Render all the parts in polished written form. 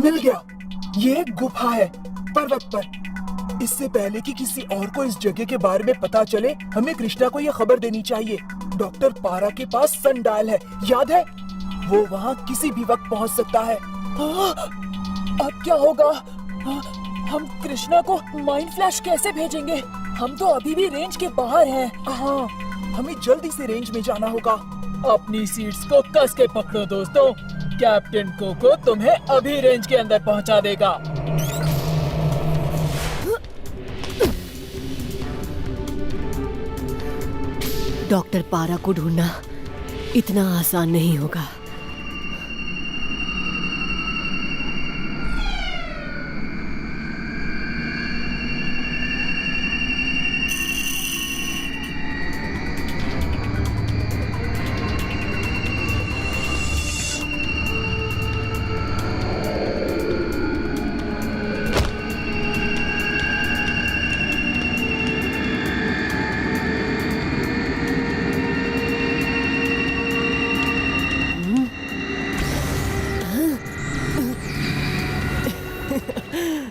मिल गया। ये एक गुफा है पर्वत पर। इससे पहले कि किसी और को इस जगह के बारे में पता चले, हमें कृष्णा को यह खबर देनी चाहिए। डॉक्टर पारा के पास सनडायल है, याद है? वो वहाँ किसी भी वक्त पहुँच सकता है। अब क्या होगा? हम कृष्णा को माइंड फ्लैश कैसे भेजेंगे? हम तो अभी भी रेंज के बाहर हैं। हाँ, हमें जल्दी से रेंज में जाना होगा। अपनी सीट्स को कस के पकड़ो दोस्तों, कैप्टन कोको तुम्हें अभी रेंज के अंदर पहुंचा देगा। डॉक्टर पारा को ढूंढना इतना आसान नहीं होगा।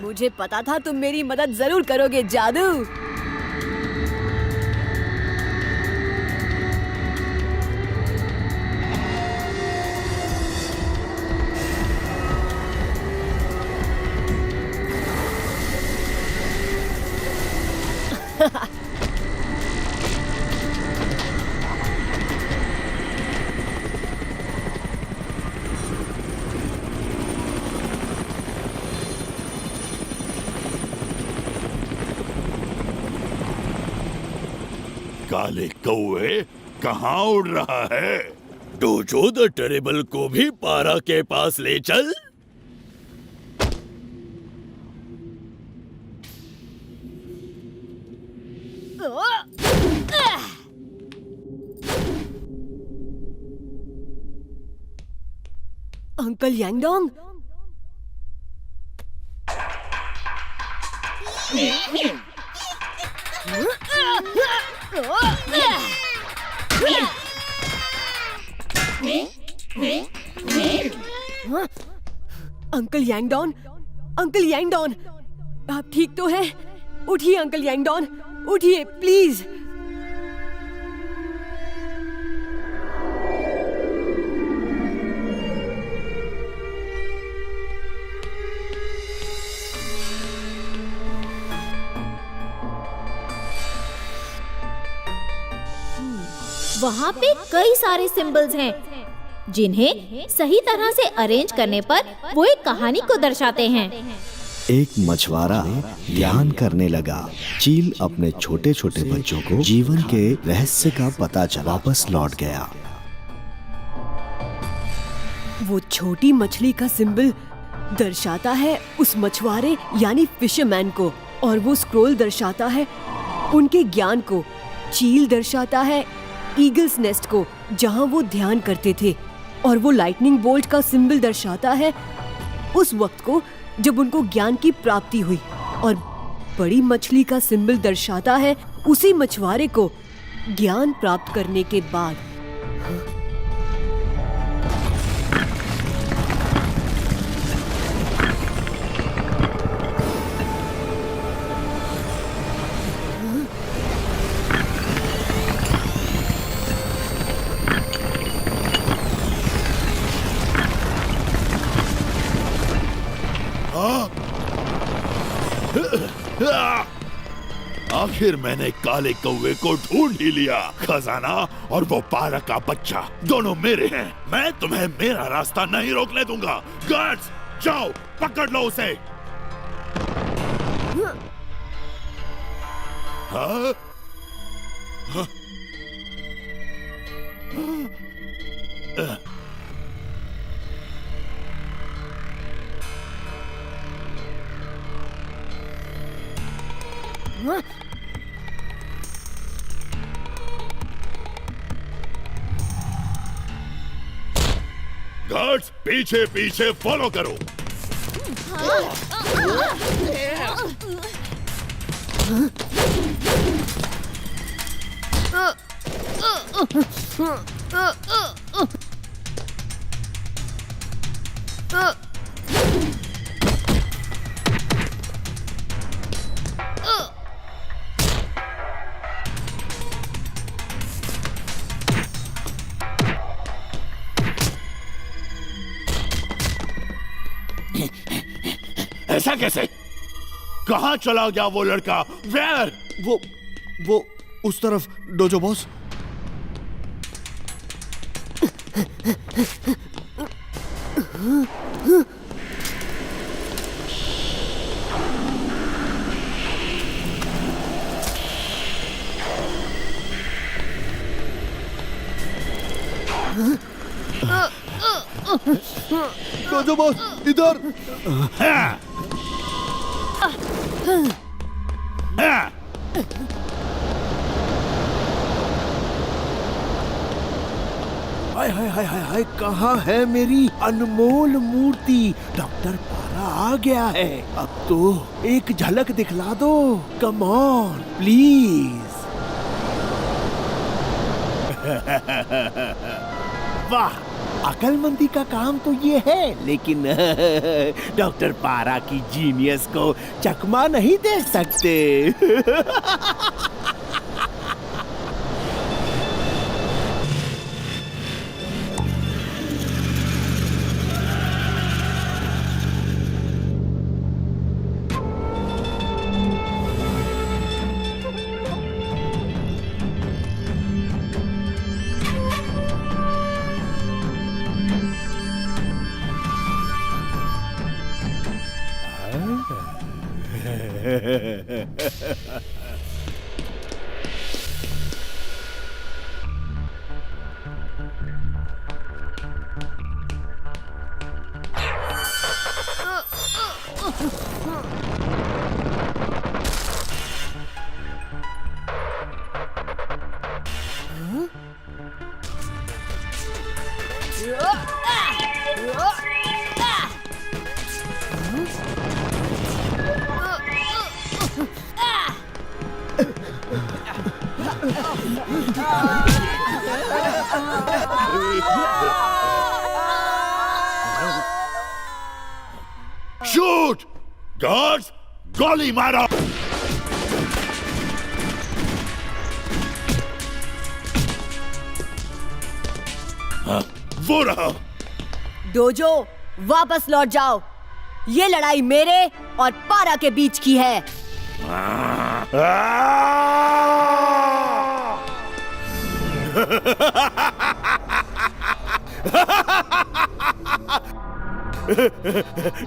मुझे पता था तुम मेरी मदद जरूर करोगे जादू। काले कौवे कहाँ उड़ रहा है? डोजो द टेरेबल को भी पारा के पास ले चल। अंकल यांगडोंग, अंकल यांगडोन, अंकल यांगडोन, आप ठीक तो हैं? उठिए अंकल यांगडोन, उठिए प्लीज। वहाँ पे कई सारे सिंबल्स हैं जिन्हें सही तरह से अरेंज करने पर वो एक कहानी को दर्शाते हैं। एक मछुआरा ध्यान करने लगा। चील अपने छोटे छोटे बच्चों को जीवन के रहस्य का पता चला वापस लौट गया। वो छोटी मछली का सिंबल दर्शाता है उस मछुआरे यानी फिशरमैन को, और वो स्क्रोल दर्शाता है उनके ज्ञान को। चील दर्शाता है ईगल्स नेस्ट को जहां वो ध्यान करते थे, और वो लाइटनिंग बोल्ट का सिंबल दर्शाता है उस वक्त को जब उनको ज्ञान की प्राप्ति हुई, और बड़ी मछली का सिंबल दर्शाता है उसी मछुआरे को ज्ञान प्राप्त करने के बाद। आखिर मैंने काले कौवे को ढूंढ ही लिया। खजाना और वो पारा का बच्चा दोनों मेरे हैं। मैं तुम्हें मेरा रास्ता नहीं रोकने दूंगा। गार्ड्स, जाओ पकड़ लो उसे। हाँ? हाँ? गार्ड्स, पीछे पीछे फॉलो करो। ऐसा कैसे? कहाँ चला गया वो लड़का? Where? वो उस तरफ डोजो बॉस। डोजो बॉस इधर। हाँ। हाँ। हाय हाय हाय हाय हाय, कहाँ है मेरी अनमोल मूर्ति? डॉक्टर पारा आ गया है। अब तो एक झलक दिखला दो, कम ऑन प्लीज। वाह, अकलमंदी का काम तो ये है, लेकिन डॉक्टर पारा की जीनियस को चकमा नहीं दे सकते। शूट! गार्ड्स, गोली मारो! हाँ, वो रहा। डोजो, वापस लौट जाओ। ये लड़ाई मेरे और पारा के बीच की है।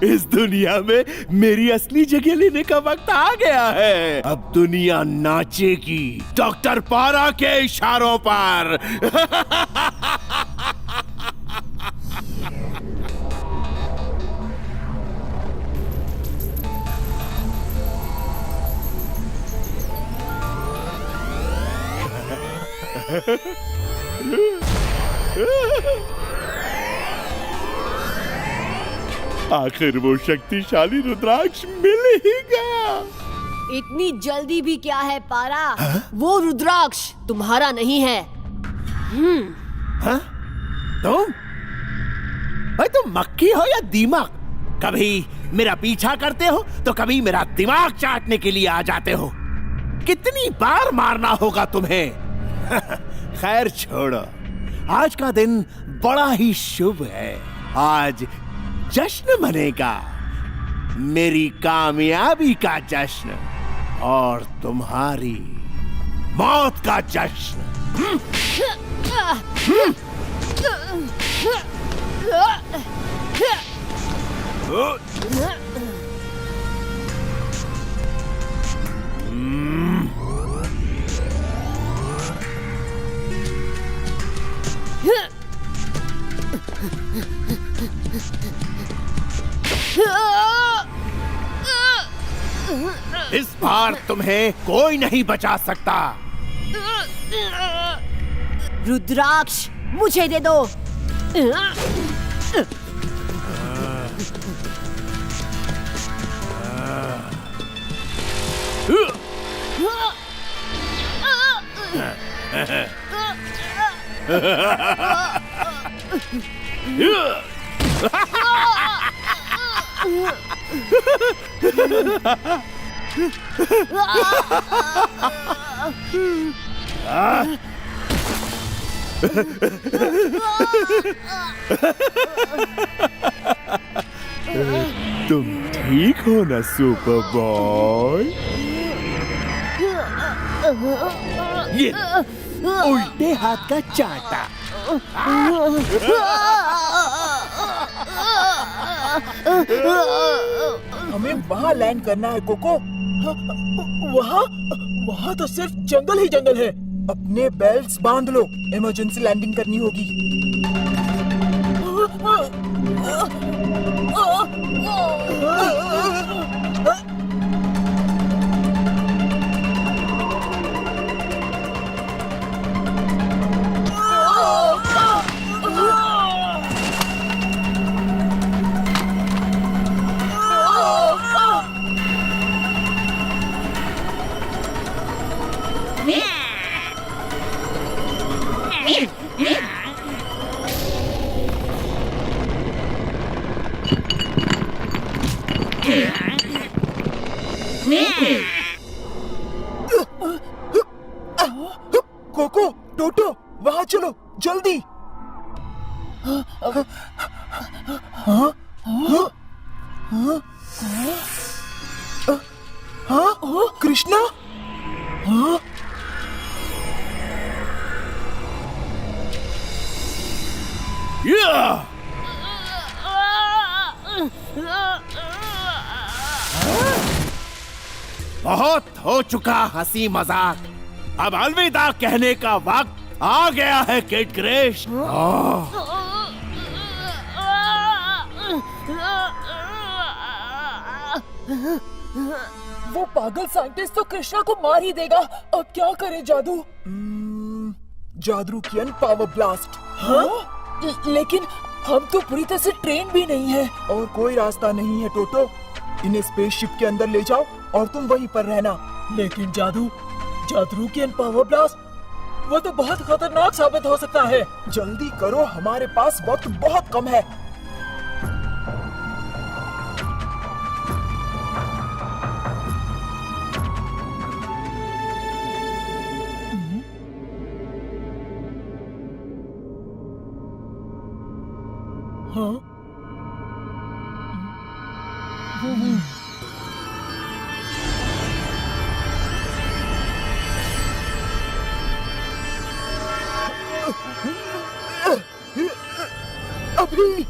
इस दुनिया में मेरी असली जगह लेने का वक्त आ गया है। अब दुनिया नाचेगी डॉक्टर पारा के इशारों पर। आखिर वो शक्तिशाली रुद्राक्ष मिल ही गया। इतनी जल्दी भी क्या है पारा? वो रुद्राक्ष तुम्हारा नहीं है। हाँ? तुम? भाई तुम मक्खी हो या दीमक? कभी मेरा पीछा करते हो तो कभी मेरा दिमाग चाटने के लिए आ जाते हो। कितनी बार मारना होगा तुम्हें? खैर छोड़ो, आज का दिन बड़ा ही शुभ है। आज जश्न मनेगा, मेरी कामयाबी का जश्न और तुम्हारी मौत का जश्न। इस बार तुम्हें कोई नहीं बचा सकता। रुद्राक्ष मुझे दे दो। तुम ठीक हो ना सुपर बॉय? ये उल्टे हाथ का चाटा। हमें वहाँ लैंड करना है कोको। वहाँ वहाँ तो सिर्फ जंगल ही जंगल है। अपने बेल्ट्स बांध लो, इमरजेंसी लैंडिंग करनी होगी। कोको, टोटो, वहाँ चलो जल्दी। हाँ? कृष्णा? हाँ? बहुत हो चुका हंसी मजाक, अब अलविदा कहने का वक्त आ गया है किड क्रैश। वो पागल साइंटिस्ट तो कृष्णा को मार ही देगा। अब क्या करे जादू? जादरूकियन पावर ब्लास्ट। हाँ? लेकिन हम तो पूरी तरह से ट्रेन भी नहीं है। और कोई रास्ता नहीं है टोटो। इन्हें स्पेसशिप के अंदर ले जाओ और तुम वहीं पर रहना। लेकिन जादरूकियन पावर ब्लास्ट, वो तो बहुत खतरनाक साबित हो सकता है। जल्दी करो, हमारे पास वक्त बहुत कम है। हाँ? अभी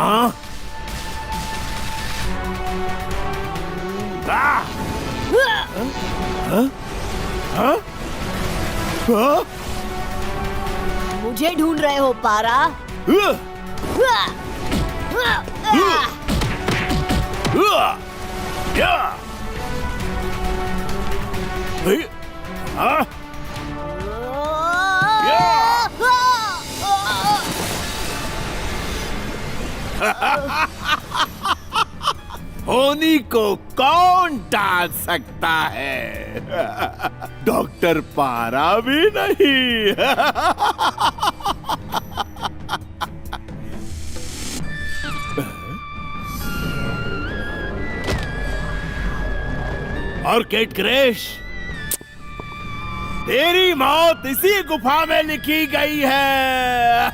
हाँ? मुझे ढूंढ रहे हो पारा? होनी को कौन टाल सकता है? डॉक्टर पारा भी नहीं। और किड क्रैश, तेरी मौत इसी गुफा में लिखी गई है।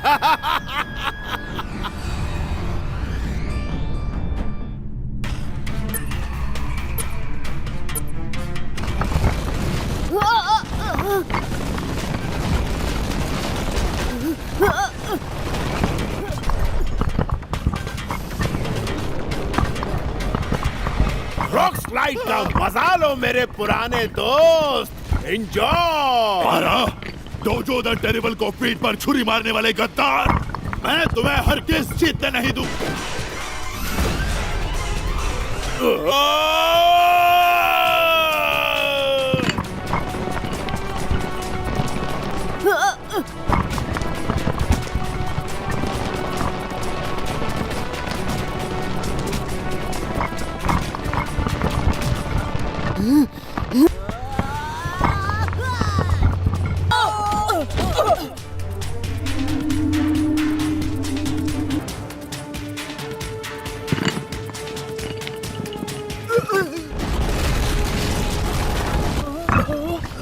रॉक स्लाइड का मजा लो मेरे पुराने दोस्त। एंजॉय। पारा, डोजो द टेरिबल को पीठ पर छुरी मारने वाले गद्दार, मैं तुम्हें हरगिज़ जीतने नहीं दूं।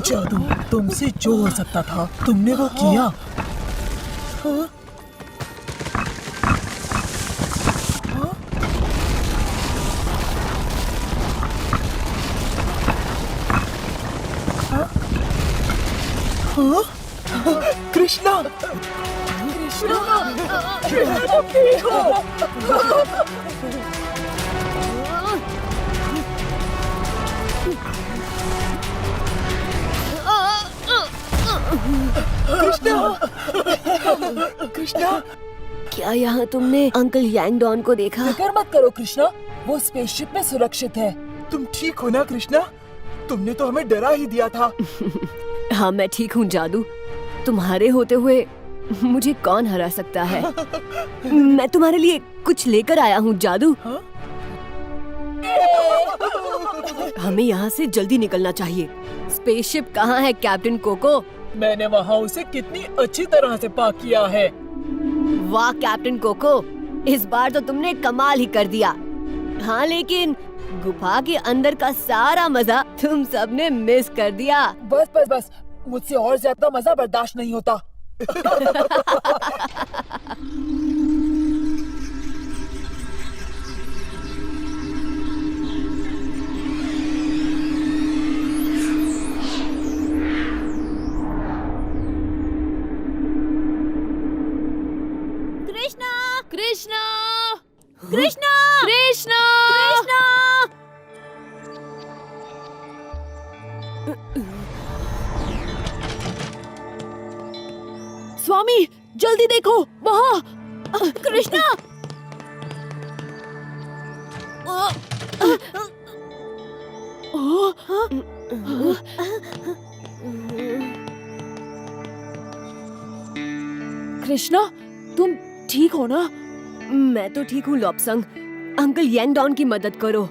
जादू, तुमसे जो हो सकता था तुमने वो किया। कृष्णा, कृष्णा, क्या यहाँ तुमने अंकल यांग डॉन को देखा? फिक्र मत करो कृष्णा, वो स्पेसशिप में सुरक्षित है। तुम ठीक हो ना कृष्णा? तुमने तो हमें डरा ही दिया था। हाँ, मैं ठीक हूँ जादू। तुम्हारे होते हुए मुझे कौन हरा सकता है? मैं तुम्हारे लिए कुछ लेकर आया हूँ जादू। हमें यहाँ से जल्दी निकलना चाहिए। स्पेसशिप कहाँ है कैप्टन कोको? मैंने वहाँ उसे कितनी अच्छी तरह से पार्क किया है। वाह कैप्टन कोको, इस बार तो तुमने कमाल ही कर दिया। हाँ, लेकिन गुफा के अंदर का सारा मजा तुम सबने मिस कर दिया। बस बस बस, मुझसे और ज्यादा मजा बर्दाश्त नहीं होता। कृष्णा, कृष्णा, कृष्णा, कृष्णा, कृष्णा। स्वामी, जल्दी देखो, वहाँ कृष्णा, कृष्णा, तुम ठीक हो ना? मैं तो ठीक हूँ लॉपसंग। अंकल यांग डॉन की मदद करो।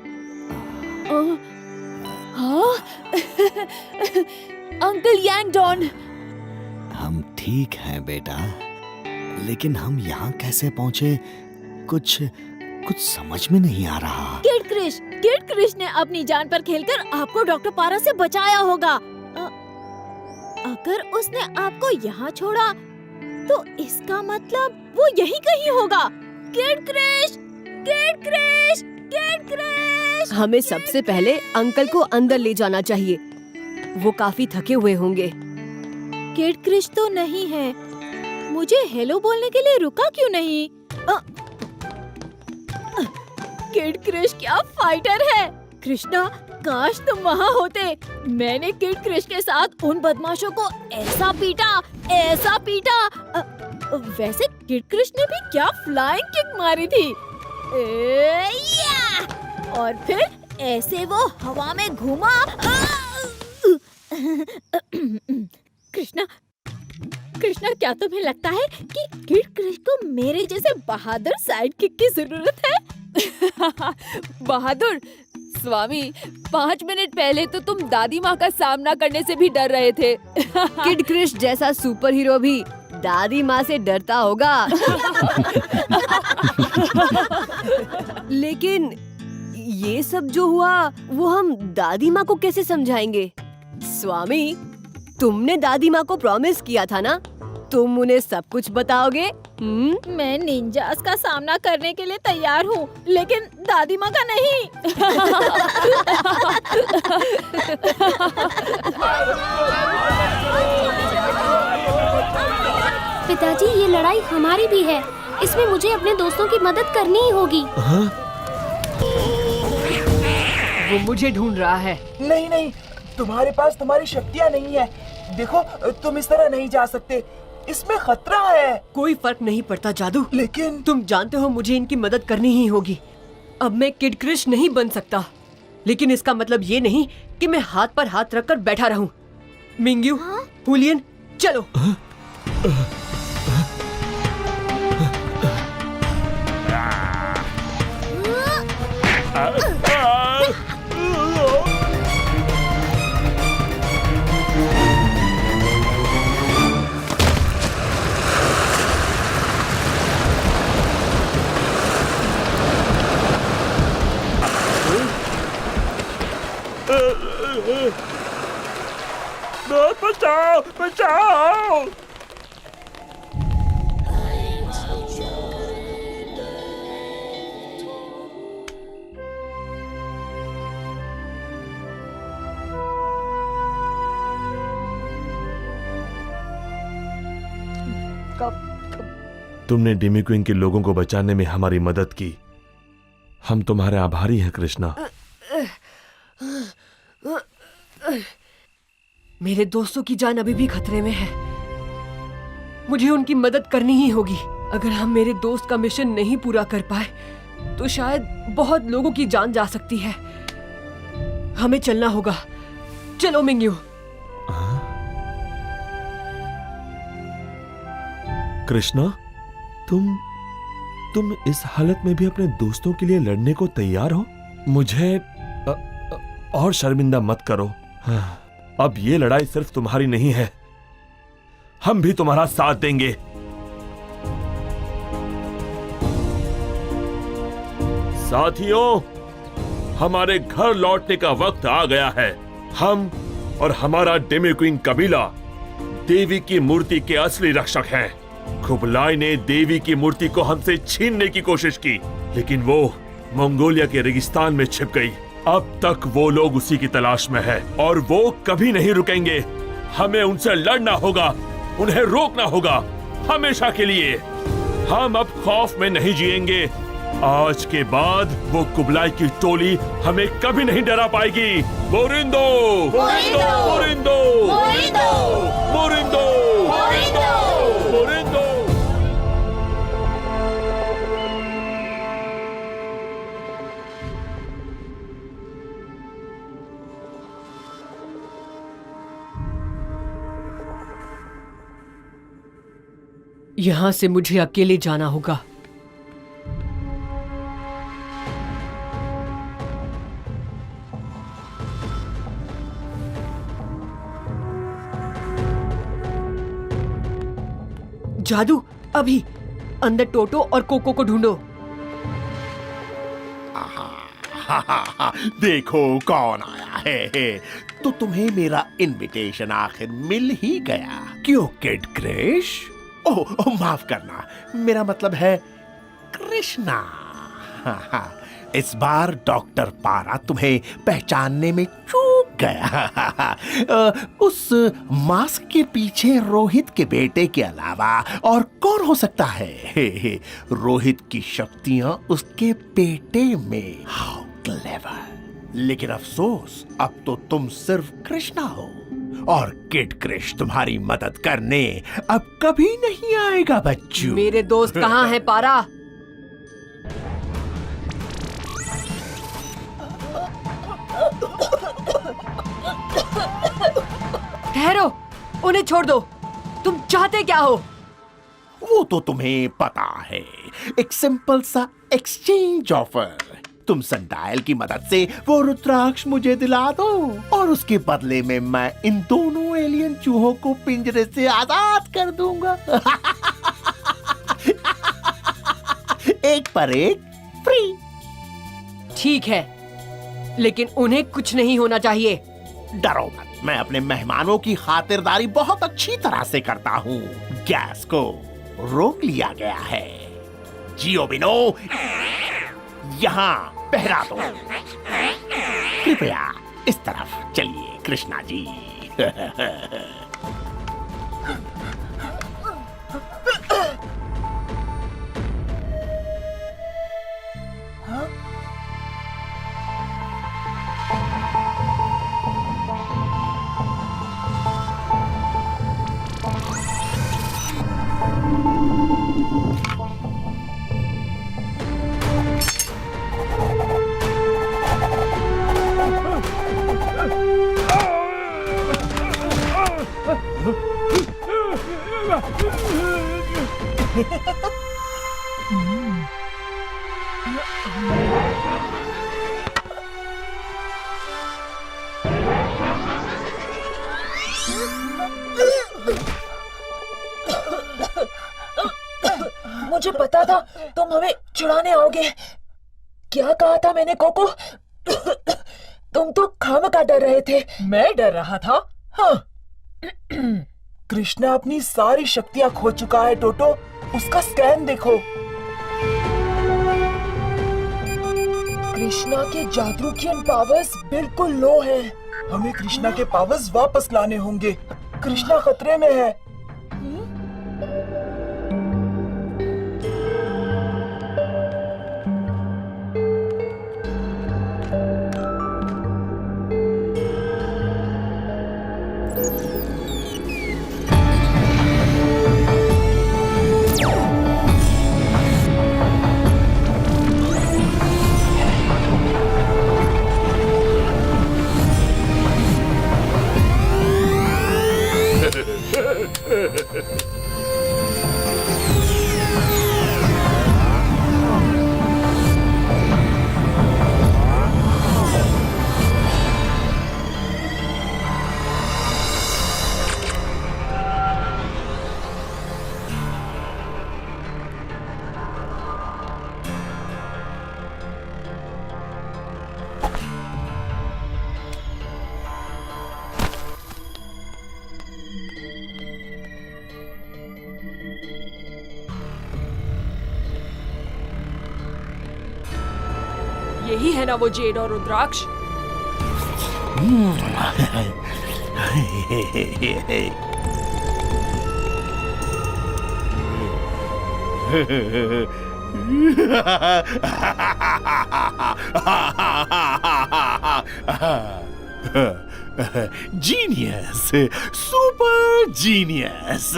हाँ? अंकल यांग डॉन, हम ठीक हैं बेटा, लेकिन हम यहाँ कैसे पहुँचे कुछ समझ में नहीं आ रहा। किड क्रिश ने अपनी जान पर खेलकर आपको डॉक्टर पारा से बचाया होगा। अगर उसने आपको यहाँ छोड़ा तो इसका मतलब वो यहीं कहीं होगा। Kid Krrish, kid Krrish, kid Krrish. हमें सबसे पहले अंकल को अंदर ले जाना चाहिए। वो काफी थके हुए होंगे। किड क्रिश तो नहीं है। मुझे हेलो बोलने के लिए रुका क्यों नहीं? किड क्रिश क्या फाइटर है। कृष्णा, काश तुम वहाँ होते। मैंने किड क्रिश के साथ उन बदमाशों को ऐसा पीटा। वैसे किड क्रिश ने भी क्या फ्लाइंग किक मारी थी। और फिर ऐसे वो हवा में घूमा। कृष्णा, क्या तुम्हें लगता है कि किड क्रिश को मेरे जैसे बहादुर साइड किक की जरूरत है? बहादुर? स्वामी, 5 मिनट पहले तो तुम दादी माँ का सामना करने से भी डर रहे थे। किड क्रिश जैसा सुपर हीरो भी दादी माँ से डरता होगा। लेकिन ये सब जो हुआ वो हम दादी माँ को कैसे समझाएंगे? स्वामी, तुमने दादी माँ को प्रॉमिस किया था ना, तुम उन्हें सब कुछ बताओगे? मैं निंजास का सामना करने के लिए तैयार हूँ, लेकिन दादी माँ का नहीं। पिताजी, ये लड़ाई हमारी भी है। इसमें मुझे अपने दोस्तों की मदद करनी ही होगी। वो मुझे ढूंढ रहा है। नहीं नहीं, तुम्हारे पास तुम्हारी शक्तियाँ नहीं है। देखो, तुम इस तरह नहीं जा सकते, इसमें खतरा है। कोई फर्क नहीं पड़ता जादू, लेकिन तुम जानते हो मुझे इनकी मदद करनी ही होगी। अब मैं किड क्रिश नहीं बन सकता, लेकिन इसका मतलब ये नहीं कि मैं हाथ पर हाथ रखकर बैठा रहूं। मिंग्यू, हुलियन, चलो। दोस्त बचाओ बचाओ। तुमने डेमी क्वीन के लोगों को बचाने में हमारी मदद की। हम तुम्हारे आभारी हैं कृष्णा। मेरे दोस्तों की जान अभी भी खतरे में है। मुझे उनकी मदद करनी ही होगी। अगर हम मेरे दोस्त का मिशन नहीं पूरा कर पाए तो शायद बहुत लोगों की जान जा सकती है। हमें चलना होगा। चलो मिंग्यू। कृष्णा, तुम इस हालत में भी अपने दोस्तों के लिए लड़ने को तैयार हो? मुझे और शर्मिंदा मत करो। अब ये लड़ाई सिर्फ तुम्हारी नहीं है, हम भी तुम्हारा साथ देंगे। साथियों, हमारे घर लौटने का वक्त आ गया है। हम और हमारा डेमी क्वीन कबीला देवी की मूर्ति के असली रक्षक हैं। कुबलाई ने देवी की मूर्ति को हमसे छीनने की कोशिश की, लेकिन वो मंगोलिया के रेगिस्तान में छिप गई। अब तक वो लोग उसी की तलाश में है और वो कभी नहीं रुकेंगे। हमें उनसे लड़ना होगा, उन्हें रोकना होगा हमेशा के लिए। हम अब खौफ में नहीं जिएंगे। आज के बाद वो कुबलाई की टोली हमें कभी नहीं डरा पाएगी। मोरिंदो मोरिंदो मोरिंदो मोरिंदो मोरिंदो मोरिंदो। यहां से मुझे अकेले जाना होगा। जादू, अभी अंदर टोटो और कोको को ढूंढो। देखो कौन आया है। तो तुम्हें मेरा इनविटेशन आखिर मिल ही गया। क्यों किड क्रिश? ओह माफ करना, मेरा मतलब है कृष्णा। इस बार डॉक्टर पारा तुम्हें पहचानने में चूक गया। उस मास्क के पीछे रोहित के बेटे के अलावा और कौन हो सकता है? रोहित की शक्तियां उसके बेटे में। How clever. लेकिन अफसोस, अब तो तुम सिर्फ कृष्णा हो और किड क्रिश तुम्हारी मदद करने अब कभी नहीं आएगा बच्चू। मेरे दोस्त कहाँ हैं पारा? ठहरो, उन्हें छोड़ दो। तुम चाहते क्या हो? वो तो तुम्हें पता है, एक सिंपल सा एक्सचेंज ऑफर। तुम संडायल की मदद से वो रुद्राक्ष मुझे दिला दो और उसके बदले में मैं इन दोनों एलियन चूहों को पिंजरे से आजाद कर दूंगा। एक पर एक फ्री। ठीक है, लेकिन उन्हें कुछ नहीं होना चाहिए। डरो मत, मैं अपने मेहमानों की खातिरदारी बहुत अच्छी तरह से करता हूँ। गैस को रोक लिया गया है। जियो बिनो, यहाँ पहरा दो। कृपया इस तरफ चलिए कृष्णा जी। मुझे पता था तुम हमें छुड़ाने आओगे। क्या कहा था मैंने कोको? तुम तो खामखा डर रहे थे। मैं डर रहा था? हाँ, कृष्णा अपनी सारी शक्तियां खो चुका है टोटो। उसका स्कैन देखो। कृष्णा के जादुकियन पावर्स बिल्कुल लो है। हमें कृष्णा के पावर्स वापस लाने होंगे। कृष्णा खतरे में है। यही है ना वो जेड और रुद्राक्ष? Genius, super genius.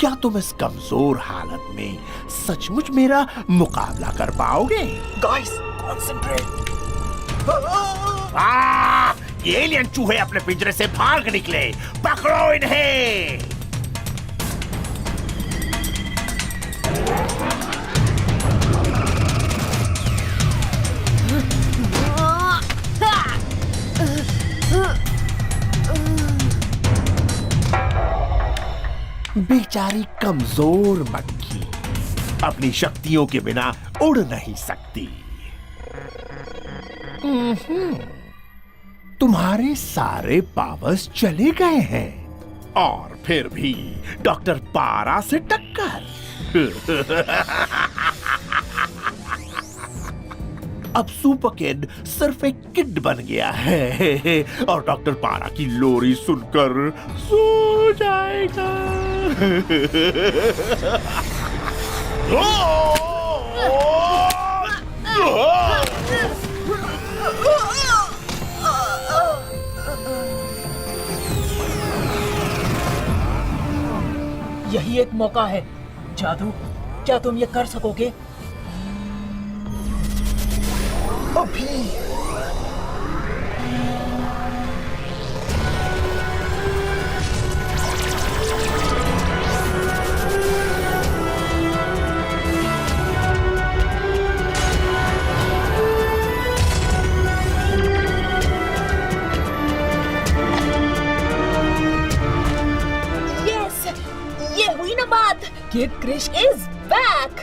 क्या तुम इस कमजोर हालत में सचमुच मेरा मुकाबला कर पाओगे? Guys, concentrate. ये एलियन चूहे अपने पिंजरे से भाग निकले। पकड़ो इन्हें। बेचारी कमजोर मक्खी अपनी शक्तियों के बिना उड़ नहीं सकती। तुम्हारे सारे पावर्स चले गए हैं और फिर भी डॉक्टर पारा से टक्कर। अब सुपर किड सिर्फ एक किड बन गया है और डॉक्टर पारा की लोरी सुनकर सो जाएगा। यही एक मौका है। जादू, क्या तुम ये कर सकोगे? अभी यस, ये हुई ना बात। Kid Krrish is back.